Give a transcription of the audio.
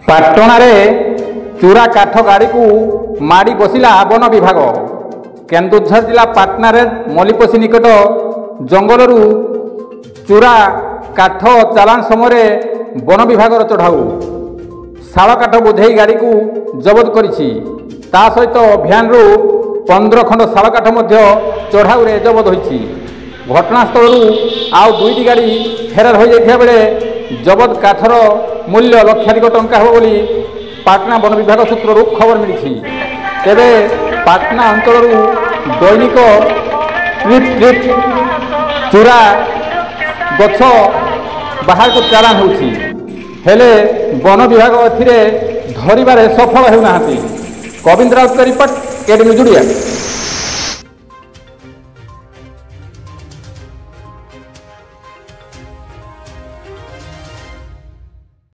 ପାଟଣାରେ ଚୂରା କାଠ ଗାଡ଼ିକୁ ମାଡ଼ି ବସିଲା ବନ ବିଭାଗ। କେନ୍ଦୁଝର ଜିଲ୍ଲା ପାଟଣାରେ ମଲିପୋଷି ନିକଟ ଜଙ୍ଗଲରୁ ଚୂରା କାଠ ଚାଲାଣ ସମୟରେ ବନ ବିଭାଗର ଚଢ଼ାଉ ଶାଳ କାଠ ବୋଝେଇ ଗାଡ଼ିକୁ ଜବତ କରିଛି। ତା ସହିତ ଭ୍ୟାନ୍ରୁ 15 ଖଣ୍ଡ ଶାଳ କାଠ ମଧ୍ୟ ଚଢ଼ାଉରେ ଜବତ ହୋଇଛି। ଘଟଣାସ୍ଥଳରୁ ଆଉ 2ଟି ଗାଡ଼ି ଫେରାର ହୋଇଯାଇଥିବା ବେଳେ ଜବତ କାଠର ମୂଲ୍ୟ ଲକ୍ଷାଧିକ ଟଙ୍କା ହେବ ବୋଲି ପାଟଣା ବନ ବିଭାଗ ସୂତ୍ରରୁ ଖବର ମିଳିଛି। ତେବେ ପାଟଣା ଅଞ୍ଚଳରୁ ଦୈନିକ ଟ୍ରିପ୍ ଚୂରା ଗଛ ବାହାରକୁ ଚାଲାଣ ହେଉଛି, ହେଲେ ବନ ବିଭାଗ ଏଥିରେ ଧରିବାରେ ସଫଳ ହେଉନାହାନ୍ତି। ଗୋବିନ୍ଦ ରାଉତଙ୍କ ରିପୋର୍ଟ, କେଡି ନ୍ୟୁଜ୍ ଓଡ଼ିଆ।